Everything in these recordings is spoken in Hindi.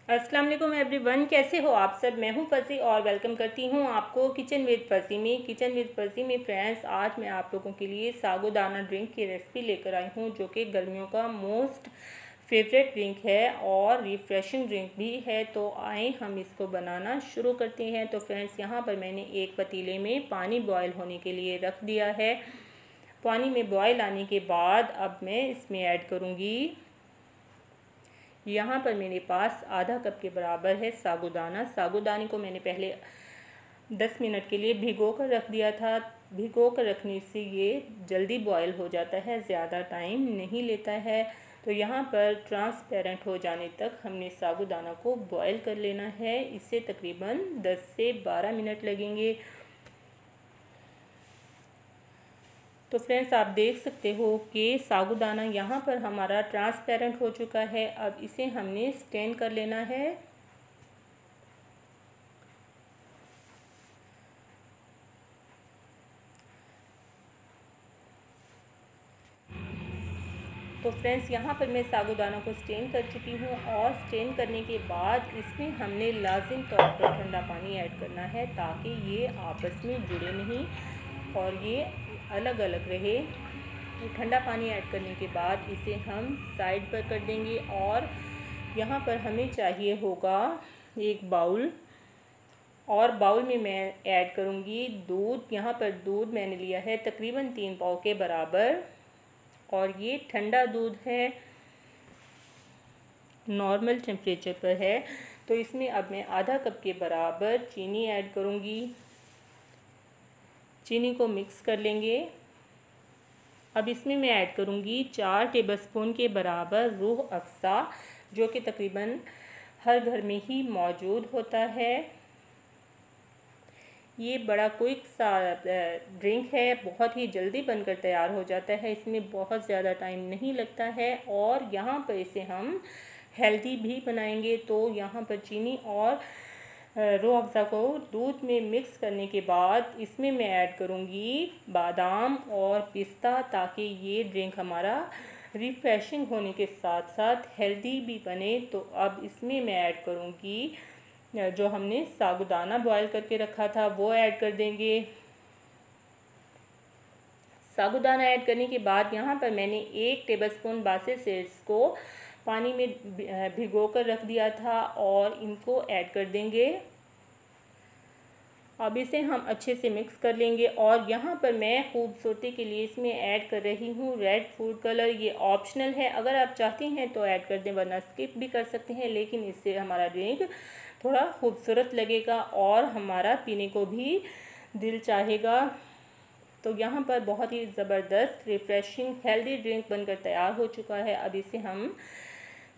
अस्सलाम वालेकुम एवरीवन, कैसे हो आप सब। मैं हूं फसी और वेलकम करती हूं आपको किचन विद फसी में। फ्रेंड्स, आज मैं आप लोगों के लिए साबूदाना ड्रिंक की रेसिपी लेकर आई हूं, जो कि गर्मियों का मोस्ट फेवरेट ड्रिंक है और रिफ़्रेशिंग ड्रिंक भी है। तो आए हम इसको बनाना शुरू करते हैं। तो फ्रेंड्स, यहाँ पर मैंने एक पतीले में पानी बॉयल होने के लिए रख दिया है। पानी में बॉयल आने के बाद अब मैं इसमें ऐड करूँगी, यहाँ पर मेरे पास आधा कप के बराबर है साबूदाने को मैंने पहले 10 मिनट के लिए भिगो कर रख दिया था। भिगो कर रखने से ये जल्दी बॉयल हो जाता है, ज़्यादा टाइम नहीं लेता है। तो यहाँ पर ट्रांसपेरेंट हो जाने तक हमने साबूदाना को बॉयल कर लेना है। इससे तकरीबन 10 से 12 मिनट लगेंगे। तो फ्रेंड्स, आप देख सकते हो कि साबूदाना यहाँ पर हमारा ट्रांसपेरेंट हो चुका है। अब इसे हमने स्टेन कर लेना है। तो फ्रेंड्स, यहाँ पर मैं साबूदाना को स्टेन कर चुकी हूँ और स्टेन करने के बाद इसमें हमने लाजिम तौर पर ठंडा पानी ऐड करना है, ताकि ये आपस में जुड़े नहीं और ये अलग अलग रहे। तो ठंडा पानी ऐड करने के बाद इसे हम साइड पर कर देंगे। और यहाँ पर हमें चाहिए होगा एक बाउल, और बाउल में मैं ऐड करूँगी दूध। यहाँ पर दूध मैंने लिया है तकरीबन 3 पाव के बराबर, और ये ठंडा दूध है, नॉर्मल टेम्परेचर पर है। तो इसमें अब मैं आधा कप के बराबर चीनी ऐड करूँगी। चीनी को मिक्स कर लेंगे। अब इसमें मैं ऐड करूँगी 4 टेबलस्पून के बराबर रूह अफ़ज़ा, जो कि तकरीबन हर घर में ही मौजूद होता है। ये बड़ा क्विक सा ड्रिंक है, बहुत ही जल्दी बनकर तैयार हो जाता है, इसमें बहुत ज़्यादा टाइम नहीं लगता है। और यहाँ पर इसे हम हेल्दी भी बनाएंगे। तो यहाँ पर चीनी और रूह अफ़ज़ा को दूध में मिक्स करने के बाद इसमें मैं ऐड करूँगी बादाम और पिस्ता, ताकि ये ड्रिंक हमारा रिफ़्रेशिंग होने के साथ साथ हेल्दी भी बने। तो अब इसमें मैं ऐड करूँगी जो हमने साबूदाना बॉयल करके रखा था, वो ऐड कर देंगे। साबूदाना ऐड करने के बाद यहाँ पर मैंने 1 टेबलस्पून बासे सीड्स को पानी में भिगो कर रख दिया था, और इनको ऐड कर देंगे। अब इसे हम अच्छे से मिक्स कर लेंगे। और यहाँ पर मैं खूबसूरती के लिए इसमें ऐड कर रही हूँ रेड फूड कलर। ये ऑप्शनल है, अगर आप चाहते हैं तो ऐड कर दें, वरना स्किप भी कर सकते हैं, लेकिन इससे हमारा ड्रिंक थोड़ा खूबसूरत लगेगा और हमारा पीने को भी दिल चाहेगा। तो यहाँ पर बहुत ही ज़बरदस्त रिफ़्रेशिंग हेल्दी ड्रिंक बनकर तैयार हो चुका है। अब इसे हम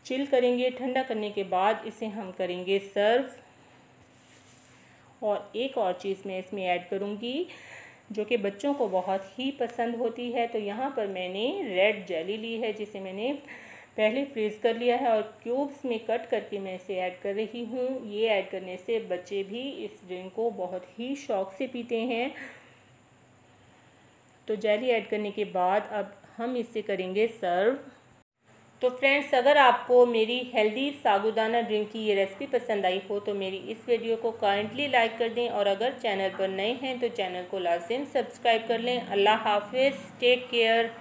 चिल करेंगे। ठंडा करने के बाद इसे हम करेंगे सर्व। और एक और चीज़ मैं इसमें ऐड करूँगी, जो कि बच्चों को बहुत ही पसंद होती है। तो यहाँ पर मैंने रेड जेली ली है, जिसे मैंने पहले फ्रीज़ कर लिया है, और क्यूब्स में कट करके मैं इसे ऐड कर रही हूँ। ये ऐड करने से बच्चे भी इस ड्रिंक को बहुत ही शौक़ से पीते हैं। तो जेली ऐड करने के बाद अब हम इसे करेंगे सर्व। तो फ्रेंड्स, अगर आपको मेरी हेल्दी साबूदाना ड्रिंक की ये रेसिपी पसंद आई हो तो मेरी इस वीडियो को काइंडली लाइक कर दें, और अगर चैनल पर नए हैं तो चैनल को लाज़िम सब्सक्राइब कर लें। अल्लाह हाफ़िज़, टेक केयर।